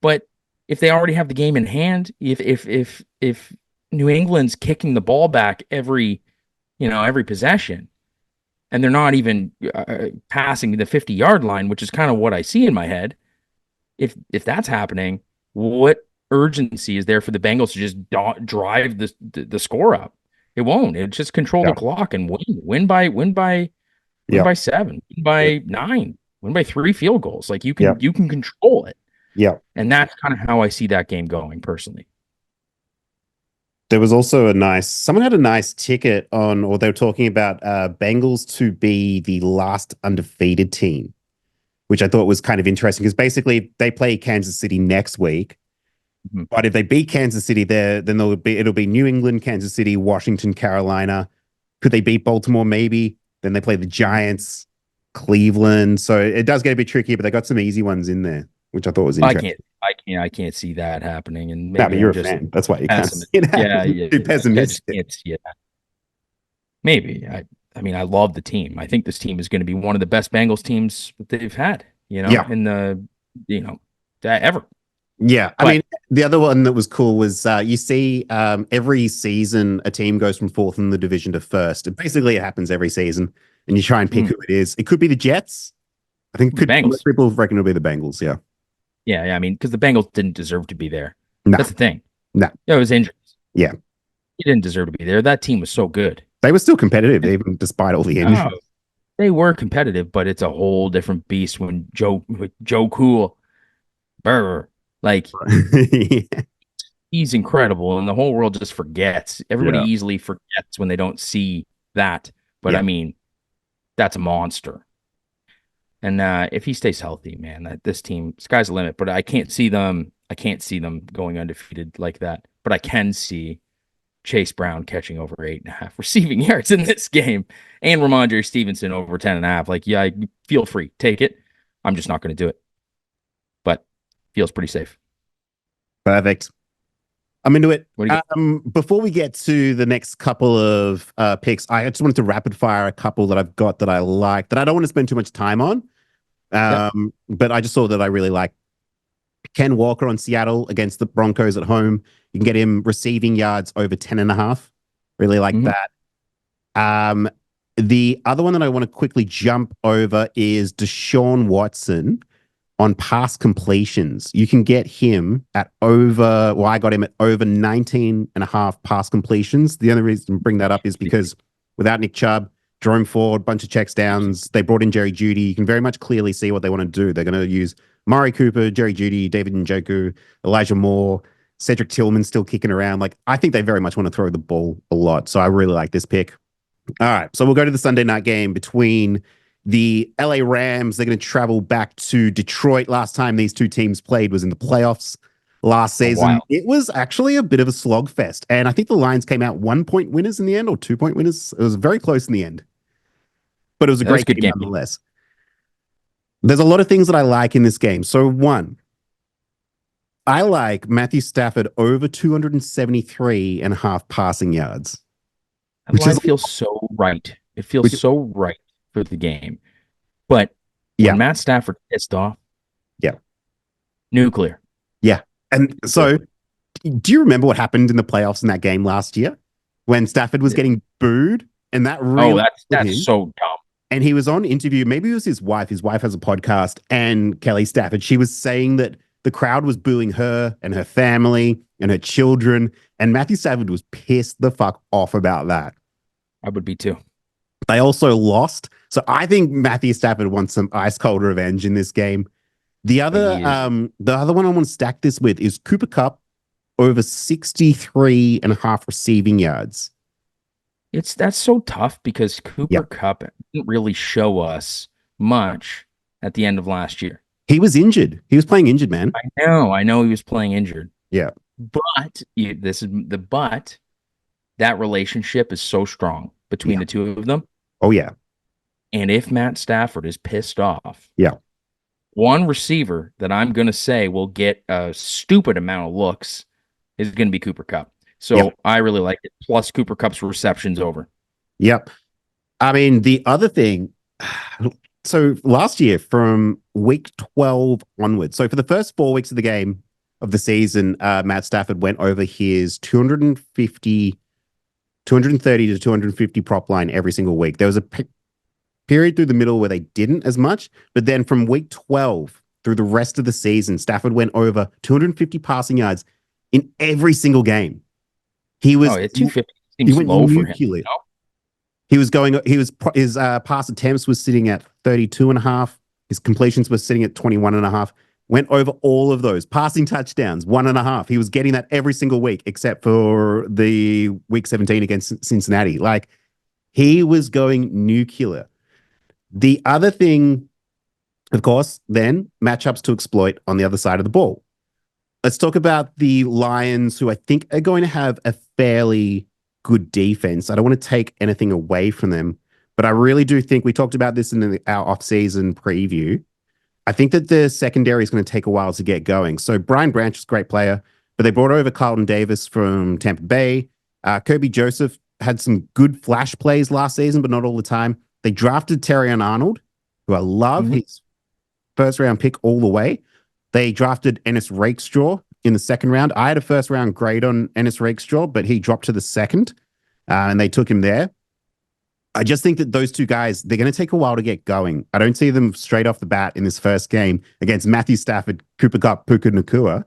but if they already have the game in hand, if New England's kicking the ball back every possession, and they're not even passing the 50-yard line, which is kind of what I see in my head. If that's happening, what urgency is there for the Bengals to just drive the score up? It won't. It just control the clock and win by 7, win by 9, win by 3 field goals. Like you can control it. Yeah. And that's kind of how I see that game going personally. There was also someone had a nice ticket on, or they were talking about Bengals to be the last undefeated team, which I thought was kind of interesting because basically they play Kansas City next week. Mm-hmm. But if they beat Kansas City there, then it'll be New England, Kansas City, Washington, Carolina. Could they beat Baltimore? Maybe. Then they play the Giants, Cleveland. So it does get a bit tricky, but they got some easy ones in there, which I thought was interesting. I can't see that happening. And maybe but you're a fan. That's why you can't see it. Yeah. Too pessimistic. Can't see it. Maybe. I mean, I love the team. I think this team is going to be one of the best Bengals teams that they've had, in the, ever. Yeah. I mean, the other one that was cool was you see every season a team goes from 4th in the division to 1st. And basically it happens every season and you try and pick who it is. It could be the Jets. I think most people reckon it'll be the Bengals. Yeah. Yeah. I mean, because the Bengals didn't deserve to be there. No. That's the thing. No. It was injuries. Yeah. He didn't deserve to be there. That team was so good. They were still competitive, even despite all the injuries. Oh, they were competitive, but it's a whole different beast when Joe Cool, Burr, he's incredible, and the whole world just forgets. Everybody easily forgets when they don't see that. But I mean, that's a monster. And if he stays healthy, man, this team, sky's the limit. But I can't see them. I can't see them going undefeated like that. But I can see Chase Brown catching over 8.5 receiving yards in this game, and Ramondre Stevenson over 10.5. Like, yeah, feel free, take it. I'm just not going to do it. But feels pretty safe. Perfect. I'm into it. What do you before we get to the next couple of picks, I just wanted to rapid fire a couple that I've got that I like, that I don't want to spend too much time on. But I just saw that I really like Ken Walker on Seattle against the Broncos at home. You can get him receiving yards over 10.5. Really like that. The other one that I want to quickly jump over is Deshaun Watson on pass completions. You can get him at over, well, I got him at over 19.5 pass completions. The only reason I bring that up is because without Nick Chubb, Jerome Ford, bunch of checks downs, they brought in Jerry Jeudy. You can very much clearly see what they want to do. They're going to use Murray Cooper, Jerry Jeudy, David Njoku, Elijah Moore, Cedric Tillman still kicking around. Like, I think they very much want to throw the ball a lot. So I really like this pick. All right. So we'll go to the Sunday night game between the LA Rams. They're going to travel back to Detroit. Last time these two teams played was in the playoffs last season. It was actually a bit of a slogfest. And I think the Lions came out 1-point winners in the end, or 2-point winners. It was very close in the end. But it was a great game nonetheless. There's a lot of things that I like in this game. So one, I like Matthew Stafford over 273.5 passing yards. Which feels so right. It feels so right for the game. But when Matt Stafford pissed off, nuclear. Yeah. And so do you remember what happened in the playoffs in that game last year when Stafford was getting booed? And that really that's so dumb. And he was on interview, maybe it was his wife. His wife has a podcast, and Kelly Stafford. She was saying that the crowd was booing her and her family and her children. And Matthew Stafford was pissed the fuck off about that. I would be too. They also lost. So I think Matthew Stafford wants some ice cold revenge in this game. The other one I want to stack this with is Cooper Kupp over 63.5 receiving yards. That's so tough because Cooper Kupp didn't really show us much at the end of last year. He was injured. He was playing injured, man. I know he was playing injured. Yeah. But that relationship is so strong between the two of them. Oh, yeah. And if Matt Stafford is pissed off, one receiver that I'm going to say will get a stupid amount of looks is going to be Cooper Kupp. So I really like it. Plus Cooper Kupp's receptions over. Yep. I mean, the other thing, so last year from week 12 onwards, so for the first 4 weeks of the game of the season, Matt Stafford went over his 230 to 250 prop line every single week. There was a period through the middle where they didn't as much, but then from week 12 through the rest of the season, Stafford went over 250 passing yards in every single game. He was 250 seems low for him. You know? His pass attempts was sitting at 32.5. His completions were sitting at 21.5. Went over all of those. Passing touchdowns, 1.5. He was getting that every single week, except for the week 17 against Cincinnati. Like, he was going nuclear. The other thing, of course, then matchups to exploit on the other side of the ball. Let's talk about the Lions, who I think are going to have a fairly good defense. I don't want to take anything away from them, but I really do think, we talked about this in our off-season preview, I think that the secondary is going to take a while to get going. So Brian Branch is a great player, but they brought over Carlton Davis from Tampa Bay. Kirby Joseph had some good flash plays last season, but not all the time. They drafted Terrion Arnold, who I love. He's first-round pick all the way. They drafted Ennis Rakestraw in the second round. I had a first-round grade on Ennis Rakestraw, but he dropped to the second, and they took him there. I just think that those two guys, they're going to take a while to get going. I don't see them straight off the bat in this first game against Matthew Stafford, Cooper Kupp, Puka Nacua,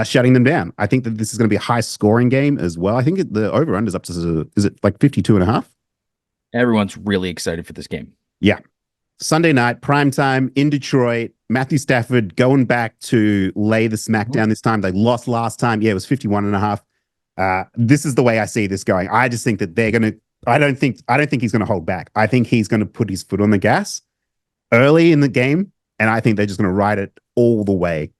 shutting them down. I think that this is going to be a high-scoring game as well. I think the over-under is up to, is it like 52.5? Everyone's really excited for this game. Yeah. Sunday night, primetime in Detroit. Matthew Stafford going back to lay the smackdown this time. They lost last time. Yeah, it was 51.5. This is the way I see this going. I just think that they're going to, I don't think he's going to hold back. I think he's going to put his foot on the gas. early in the game, and I think they're just going to ride it all the way.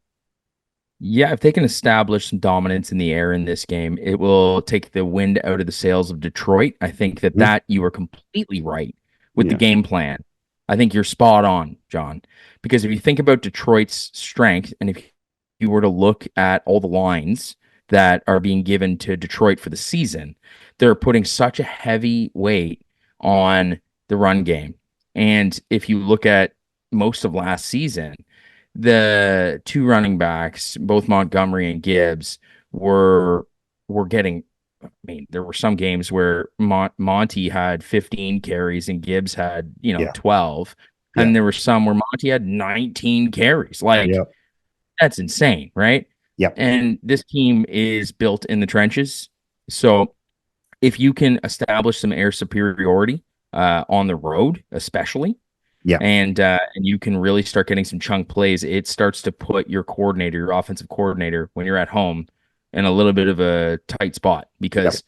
Yeah, if they can establish some dominance in the air in this game, it will take the wind out of the sails of Detroit. I think that you are completely right with the game plan. I think you're spot on, John. Because if you think about Detroit's strength, and if you were to look at all the lines that are being given to Detroit for the season, they're putting such a heavy weight on the run game. And if you look at most of last season, the two running backs, both Montgomery and Gibbs, were getting. I mean, there were some games where Monty had 15 carries and Gibbs had 12, and there were some where Monty had 19 carries. Like that's insane, right? Yep. And this team is built in the trenches, so if you can establish some air superiority on the road, especially. Yeah. And you can really start getting some chunk plays. It starts to put your coordinator, your offensive coordinator, when you're at home in a little bit of a tight spot because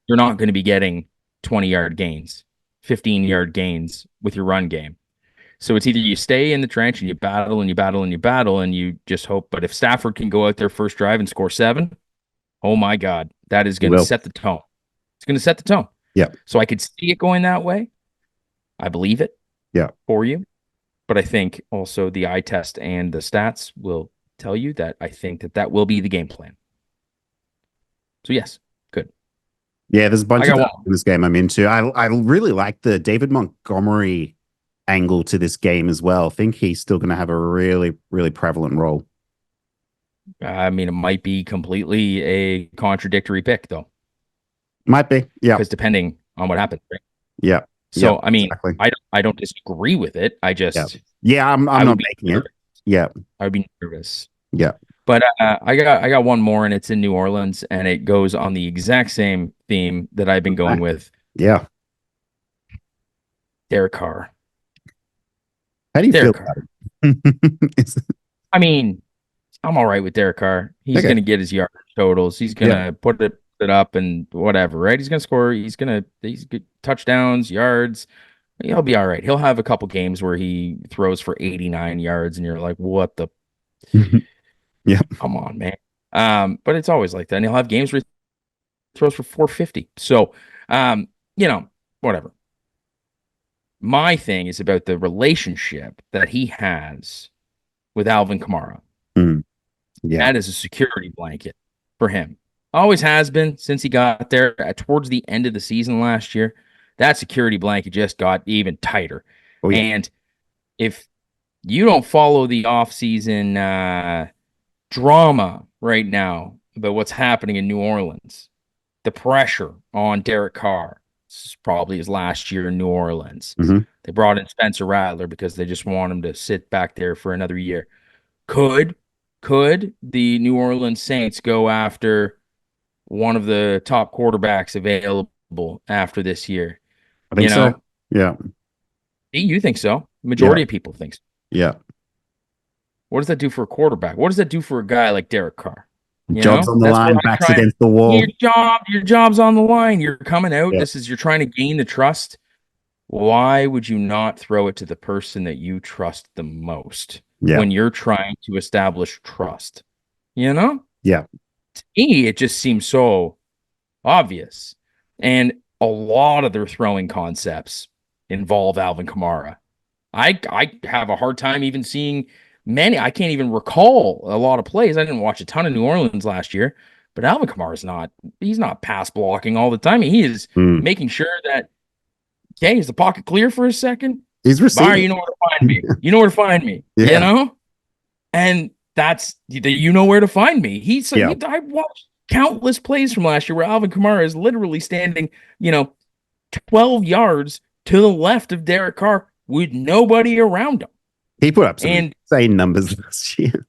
you're not going to be getting 20-yard gains, 15-yard gains with your run game. So it's either you stay in the trench and you battle and you battle and you battle and you just hope. But if Stafford can go out there first drive and score 7, oh my God, that is going to set the tone. It's going to set the tone. Yeah. So I could see it going that way. I believe it. For you. But I think also the eye test and the stats will tell you that I think that will be the game plan. So yes, good. Yeah, there's a bunch of in this game I'm into. I really like the David Montgomery angle to this game as well. I think he's still going to have a really, really prevalent role. I mean, it might be completely a contradictory pick, though. Might be, yeah. Because depending on what happens, right? Yeah. So I mean, I don't disagree with it. I just I'm not making it. Yeah, I would be nervous. Yeah, but I got one more, and it's in New Orleans, and it goes on the exact same theme that I've been going with. Yeah, Derek Carr. How do you feel about it? I mean, I'm all right with Derek Carr. He's going to get his yard totals. He's going to put it up and whatever, right? He's going to score. He's good touchdowns, yards. He'll be all right. He'll have a couple games where he throws for 89 yards and you're like, what the? Come on, man. But it's always like that. And he'll have games where he throws for 450. So, whatever. My thing is about the relationship that he has with Alvin Kamara. That is a security blanket for him. Always has been since he got there towards the end of the season last year. That security blanket just got even tighter. And if you don't follow the offseason drama right now about what's happening in New Orleans, the pressure on Derek Carr, this is probably his last year in New Orleans. They brought in Spencer Rattler because they just want him to sit back there for another year. Could the New Orleans Saints go after one of the top quarterbacks available after this year? I think so. Yeah. You think so? Majority of people think so. Yeah. What does that do for a quarterback? What does that do for a guy like Derek Carr? Job's on the line, backs against the wall. Your job's on the line. You're coming out. You're trying to gain the trust. Why would you not throw it to the person that you trust the most when you're trying to establish trust? Yeah. To me, it just seems so obvious. And a lot of their throwing concepts involve Alvin Kamara. I have a hard time even seeing many. I can't even recall a lot of plays. I didn't watch a ton of New Orleans last year, but Alvin Kamara he's not pass blocking all the time. He is making sure that, is the pocket clear for a second? He's receiving. You know where to find me. You know where to find me. And that's, you know where to find me. I watched countless plays from last year where Alvin Kamara is literally standing, 12 yards to the left of Derek Carr with nobody around him. He put up some insane numbers last year.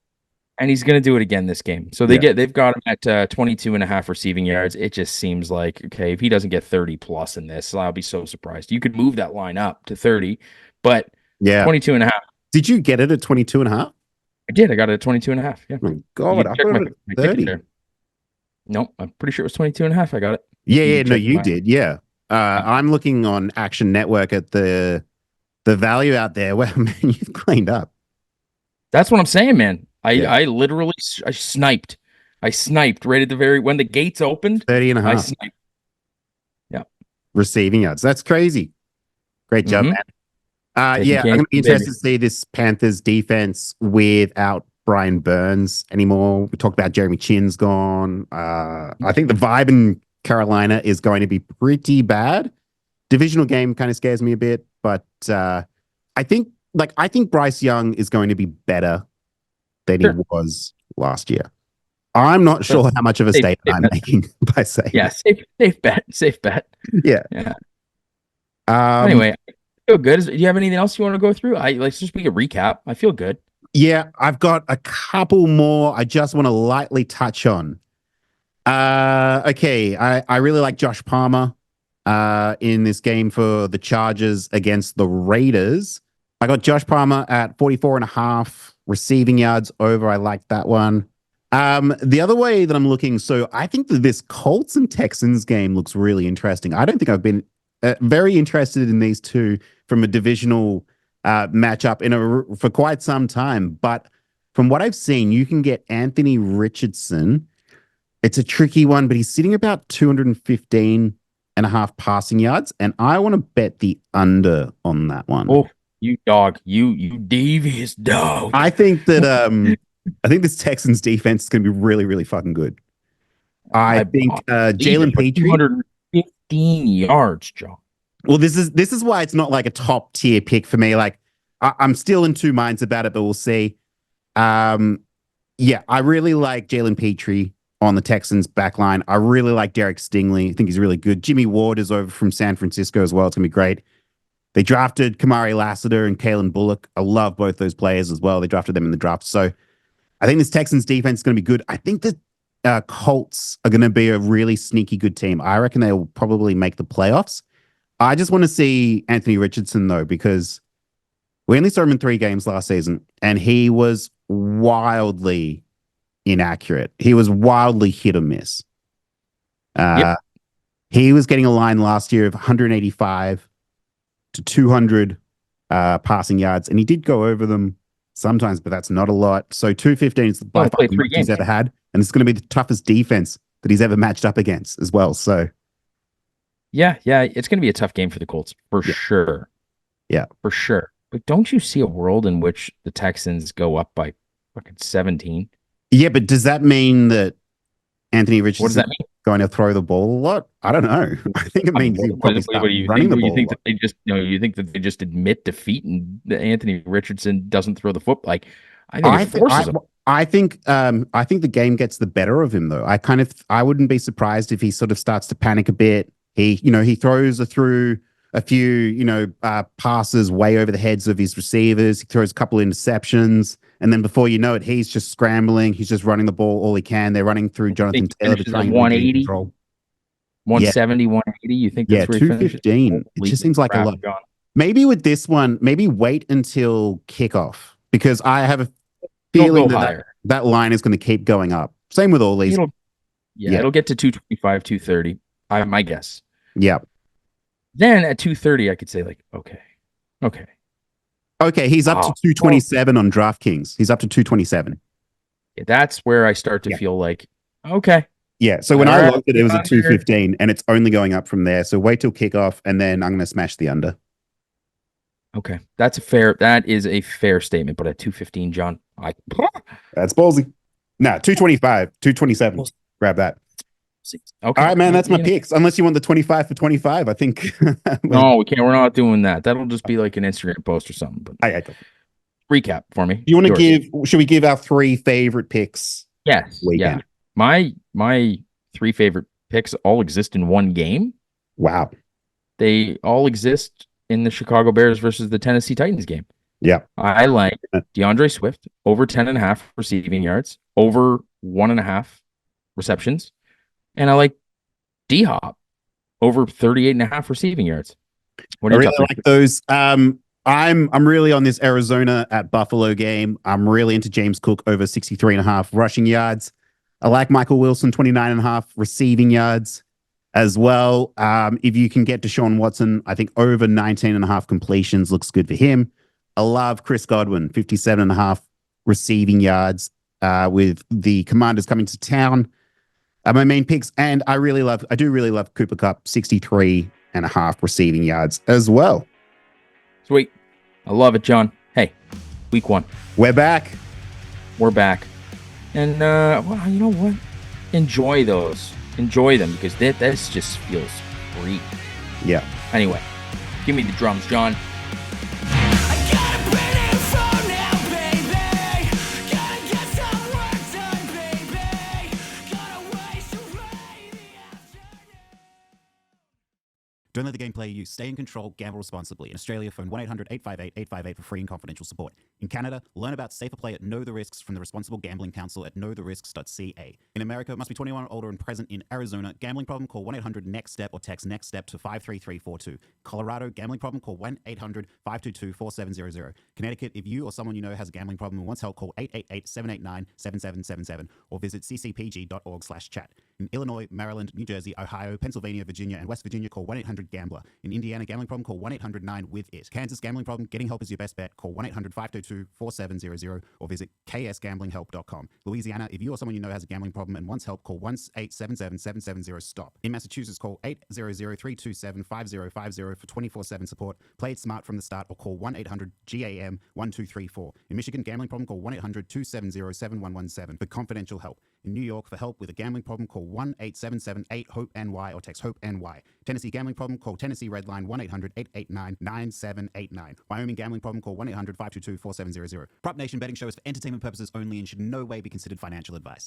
And he's going to do it again this game. So they've got him at 22 and a half receiving yards. It just seems like, okay, if he doesn't get 30 plus in this, I'll be so surprised. You could move that line up to 30, but 22 and a half. Did you get it at 22 and a half? I did. I got it at 22 and a half. Yeah. Oh my God, I put it at 30. No, I'm pretty sure it was 22 and a half. I got it. Yeah. No, you did. Yeah. I'm looking on Action Network at the the value out there, well, man, you've cleaned up. That's what I'm saying, man. I literally sniped. I sniped right at the when the gates opened. 30 and a half. I sniped. Yeah. Receiving yards. That's crazy. Great job, man. I'm going to be interested to see this Panthers defense without Brian Burns anymore. We talked about Jeremy Chinn's gone. I think the vibe in Carolina is going to be pretty bad. Divisional game kind of scares me a bit, but I think Bryce Young is going to be better than he was last year. I'm not sure how much of a statement I'm making by saying. Yeah, safe bet. Yeah. Anyway, I feel good. Do you have anything else you want to go through? Let's just make a recap. I feel good. Yeah, I've got a couple more I just want to lightly touch on. Okay, I really like Josh Palmer in this game for the Chargers against the Raiders. I got Josh Palmer at 44.5 receiving yards over. I like that one. The other way that I'm looking, so I think that this Colts and Texans game looks really interesting. I don't think I've been very interested in these two from a divisional matchup for quite some time. But from what I've seen, you can get Anthony Richardson. It's a tricky one, but he's sitting about 215.5 passing yards, and I want to bet the under on that one. Oh, you dog, you devious dog. I think that I think this Texans defense is going to be really, really fucking good. I think Jalen Petrie, 215 yards, John. Well, this is why it's not like a top tier pick for me. Like I'm still in two minds about it, but we'll see. I really like Jalen Petrie on the Texans back line. I really like Derek Stingley. I think he's really good. Jimmy Ward is over from San Francisco as well. It's gonna be great. They drafted Kamari Lassiter and Kalen Bullock. I love both those players as well. They drafted them in the draft. So I think this Texans defense is going to be good. I think the Colts are going to be a really sneaky good team. I reckon they will probably make the playoffs. I just want to see Anthony Richardson, though, because we only saw him in 3 games last season, and he was wildly inaccurate. He was wildly hit or miss. He was getting a line last year of 185 to 200 passing yards, and he did go over them sometimes, but that's not a lot. So 215 is by far the most he's ever had, and it's going to be the toughest defense that he's ever matched up against as well. So yeah, it's going to be a tough game for the Colts for sure. Yeah, for sure. But don't you see a world in which the Texans go up by fucking 17? Yeah, but does that mean that Anthony Richardson is going to throw the ball a lot? I don't know. I think it means he'll probably start running the ball. You think that they just, you think that they just admit defeat and Anthony Richardson doesn't throw the football? Like, I think it forces him. I think the game gets the better of him, though. I wouldn't be surprised if he sort of starts to panic a bit. He throws through a few, passes way over the heads of his receivers. He throws a couple of interceptions. And then before you know it, he's just scrambling. He's just running the ball all he can. They're running through Jonathan Taylor to try and 180, 170, 180. You think that's 215. It just seems like a lot. Maybe with this one, maybe wait until kickoff, because I have a feeling that line is going to keep going up. Same with all these. It'll get to 225, 230. My guess. Yeah. Then at 230, I could say like, okay. He's up to 227 on DraftKings. He's up to 227. Yeah, that's where I start to feel like, okay. Yeah, so when I looked at it, it was at 215, and it's only going up from there. So wait till kickoff, and then I'm going to smash the under. Okay, that is a fair statement, but at 215, John, that's ballsy. No, 225, 227. Grab that. Okay. All right, man, that's my picks. Unless you want the 25 for 25, I think. No, we can't. We're not doing that. That'll just be like an Instagram post or something. But I recap for me. You want to give? Should we give our 3 favorite picks? Yes. Yeah. My 3 favorite picks all exist in one game. Wow. They all exist in the Chicago Bears versus the Tennessee Titans game. Yeah. I like DeAndre Swift over 10.5 receiving yards, over 1.5 receptions. And I like D-Hop over 38.5 receiving yards. I really like those. I'm really on this Arizona at Buffalo game. I'm really into James Cook over 63.5 rushing yards. I like Michael Wilson 29.5 receiving yards. as well. If you can get Deshaun Watson, I think over 19.5 completions looks good for him. I love Chris Godwin, 57.5 receiving yards with the Commanders coming to town. My main picks, and I do really love Cooper Kupp, 63.5 receiving yards as well. Sweet. I love it, John. Hey, week 1. We're back. We're back. And, well, you know what? Enjoy those. Enjoy them, because this just feels free. Yeah. Anyway, give me the drums, John. Don't let the game play you. Stay in control. Gamble responsibly. In Australia, phone 1-800-858-858 for free and confidential support. In Canada, learn about safer play at Know the Risks from the Responsible Gambling Council at knowtherisks.ca. In America, must be 21 or older and present. In Arizona, gambling problem, call 1-800-NEXT-STEP or text NEXT-STEP to 53342. Colorado, gambling problem, call 1-800-522-4700. Connecticut, if you or someone you know has a gambling problem and wants help, call 888-789-7777 or visit ccpg.org/chat. In Illinois, Maryland, New Jersey, Ohio, Pennsylvania, Virginia, and West Virginia, call 1-800-GAMBLER. In Indiana, gambling problem, call 1-800-9-WITH-IT. Kansas, gambling problem, getting help is your best bet. Call 1-800-522-4700 or visit ksgamblinghelp.com. Louisiana, if you or someone you know has a gambling problem and wants help, call 1-877-770-STOP. In Massachusetts, call 800-327-5050 for 24/7 support. Play it smart from the start or call 1-800-GAM-1234. In Michigan, gambling problem, call 1-800-270-7117 for confidential help. In New York, for help with a gambling problem, call 1-877-8-HOPE-NY or text HOPE-NY. Tennessee gambling problem, call Tennessee Redline 1-800-889-9789. Wyoming gambling problem, call 1-800-522-4700. Prop Nation betting show is for entertainment purposes only and should in no way be considered financial advice.